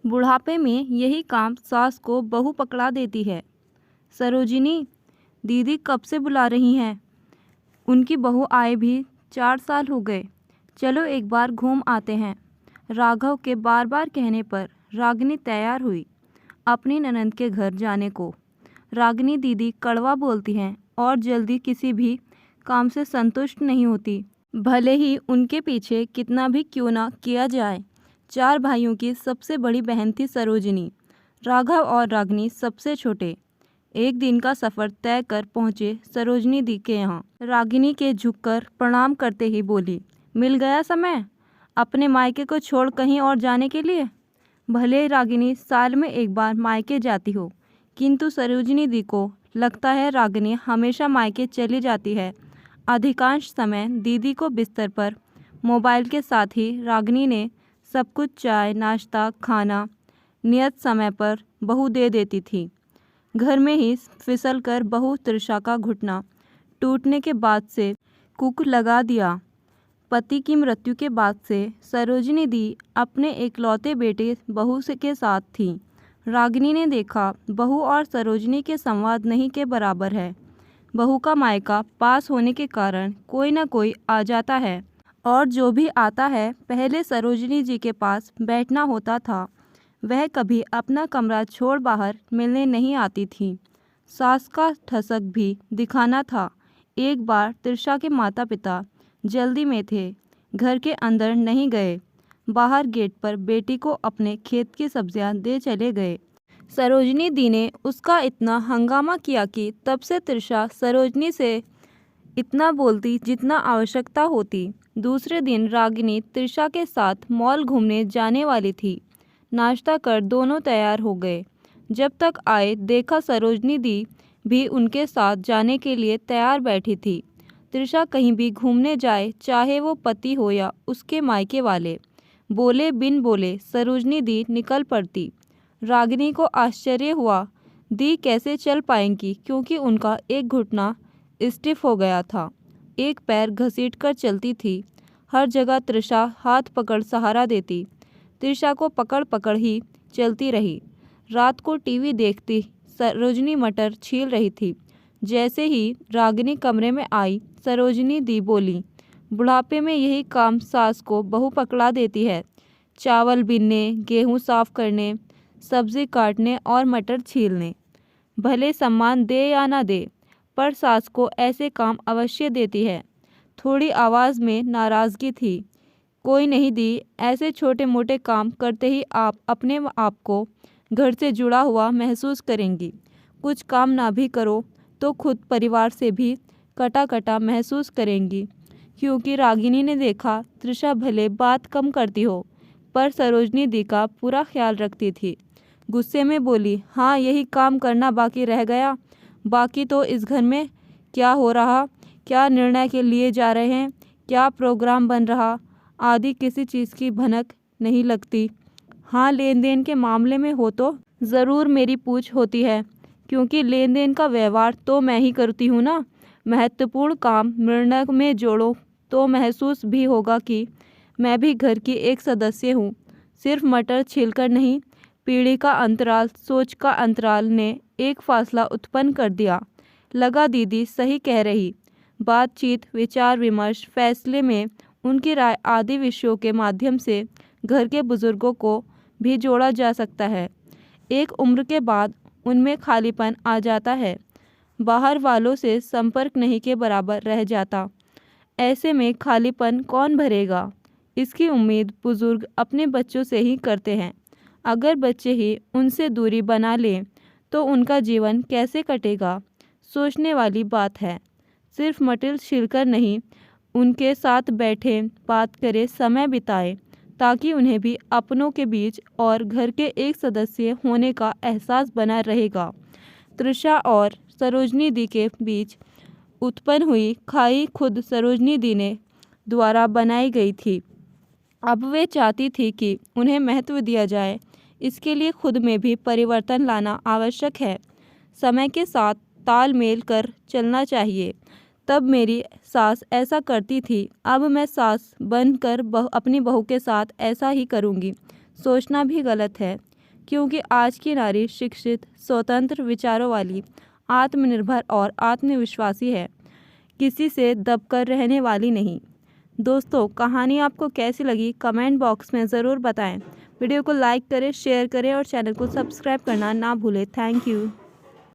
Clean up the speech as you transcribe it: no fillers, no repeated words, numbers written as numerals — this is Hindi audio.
बुढ़ापे में यही काम सास को बहू पकड़ा देती है। सरोजिनी दीदी कब से बुला रही हैं? उनकी बहू आए भी 4 साल हो गए। चलो एक बार घूम आते हैं। राघव के बार बार कहने पर रागिनी तैयार हुई अपनी ननंद के घर जाने को। रागिनी दीदी कड़वा बोलती हैं और जल्दी किसी भी काम से संतुष्ट नहीं होती, भले ही उनके पीछे कितना भी क्यों ना किया जाए। 4 भाइयों की सबसे बड़ी बहन थी सरोजिनी। राघव और रागिनी सबसे छोटे। एक दिन का सफ़र तय कर पहुँचे सरोजिनी दी के यहाँ। रागिनी के झुककर प्रणाम करते ही बोली, मिल गया समय अपने मायके को छोड़ कहीं और जाने के लिए। भले रागिनी साल में एक बार मायके जाती हो, किंतु सरोजिनी दी को लगता है रागिनी हमेशा मायके चली जाती है। अधिकांश समय दीदी को बिस्तर पर मोबाइल के साथ ही रागिनी ने सब कुछ चाय नाश्ता खाना नियत समय पर बहू दे देती थी। घर में ही फिसल कर बहू तृषा का घुटना टूटने के बाद से कुक लगा दिया। पति की मृत्यु के बाद से सरोजिनी दी अपने एकलौते बेटे बहू से के साथ थी। रागिनी ने देखा बहू और सरोजिनी के संवाद नहीं के बराबर है। बहू का मायका पास होने के कारण कोई न कोई आ जाता है और जो भी आता है पहले सरोजिनी जी के पास बैठना होता था। वह कभी अपना कमरा छोड़ बाहर मिलने नहीं आती थी। सास का ठसक भी दिखाना था। एक बार तृषा के माता पिता जल्दी में थे, घर के अंदर नहीं गए। बाहर गेट पर बेटी को अपने खेत की सब्जियां दे चले गए। सरोजिनी दी ने उसका इतना हंगामा किया कि तब से तृषा सरोजिनी से इतना बोलती जितना आवश्यकता होती। दूसरे दिन रागिनी तृषा के साथ मॉल घूमने जाने वाली थी। नाश्ता कर दोनों तैयार हो गए। जब तक आए देखा सरोजिनी दी भी उनके साथ जाने के लिए तैयार बैठी थी। तृषा कहीं भी घूमने जाए, चाहे वो पति हो या उसके मायके वाले, बोले बिन बोले सरोजिनी दी निकल पड़ती। रागिनी को आश्चर्य हुआ दी कैसे चल पाएंगी, क्योंकि उनका एक घुटना स्टिफ हो गया था। एक पैर घसीटकर चलती थी। हर जगह तृषा हाथ पकड़ सहारा देती। तृषा को पकड़ पकड़ ही चलती रही। रात को टीवी देखती सरोजिनी मटर छील रही थी। जैसे ही रागिनी कमरे में आई, सरोजिनी दी बोली, बुढ़ापे में यही काम सास को बहू पकड़ा देती है। चावल बीनने, गेहूं साफ करने, सब्जी काटने और मटर छीलने। भले सम्मान दे या ना दे, पर सास को ऐसे काम अवश्य देती है। थोड़ी आवाज़ में नाराज़गी थी। कोई नहीं दी, ऐसे छोटे मोटे काम करते ही आप अपने आप को घर से जुड़ा हुआ महसूस करेंगी। कुछ काम ना भी करो तो खुद परिवार से भी कटा कटा महसूस करेंगी। क्योंकि रागिनी ने देखा तृषा भले बात कम करती हो, पर सरोजिनी दी का पूरा ख्याल रखती थी। गुस्से में बोली, हाँ यही काम करना बाकी रह गया। बाकी तो इस घर में क्या हो रहा, क्या निर्णय के लिए जा रहे हैं, क्या प्रोग्राम बन रहा आदि किसी चीज़ की भनक नहीं लगती। हाँ लेन देन के मामले में हो तो ज़रूर मेरी पूछ होती है, क्योंकि लेन देन का व्यवहार तो मैं ही करती हूँ ना। महत्वपूर्ण काम निर्णय में जोड़ो तो महसूस भी होगा कि मैं भी घर की एक सदस्य हूँ। सिर्फ मटर छीलकर नहीं, पीढ़ी का अंतराल, सोच का अंतराल ने एक फासला उत्पन्न कर दिया। लगा दीदी सही कह रही। बातचीत, विचार विमर्श, फैसले में उनकी राय आदि विषयों के माध्यम से घर के बुजुर्गों को भी जोड़ा जा सकता है। एक उम्र के बाद उनमें खालीपन आ जाता है, बाहर वालों से संपर्क नहीं के बराबर रह जाता। ऐसे में खालीपन कौन भरेगा, इसकी उम्मीद बुजुर्ग अपने बच्चों से ही करते हैं। अगर बच्चे ही उनसे दूरी बना लें तो उनका जीवन कैसे कटेगा, सोचने वाली बात है। सिर्फ मटर छीलकर नहीं, उनके साथ बैठें, बात करें, समय बिताएं, ताकि उन्हें भी अपनों के बीच और घर के एक सदस्य होने का एहसास बना रहेगा। तृषा और सरोजिनी दी के बीच उत्पन्न हुई खाई खुद सरोजिनी दी ने द्वारा बनाई गई थी। अब वे चाहती थी कि उन्हें महत्व दिया जाए। इसके लिए खुद में भी परिवर्तन लाना आवश्यक है। समय के साथ तालमेल कर चलना चाहिए। तब मेरी सास ऐसा करती थी, अब मैं सास बनकर अपनी बहू के साथ ऐसा ही करूँगी। सोचना भी गलत है। क्योंकि आज की नारी शिक्षित, स्वतंत्र विचारों वाली, आत्मनिर्भर और आत्मविश्वासी है, किसी से दबकर रहने वाली नहीं। दोस्तों, कहानी आपको कैसी लगी कमेंट बॉक्स में ज़रूर बताएं। वीडियो को लाइक करें, शेयर करें और चैनल को सब्सक्राइब करना ना भूलें। Thank you.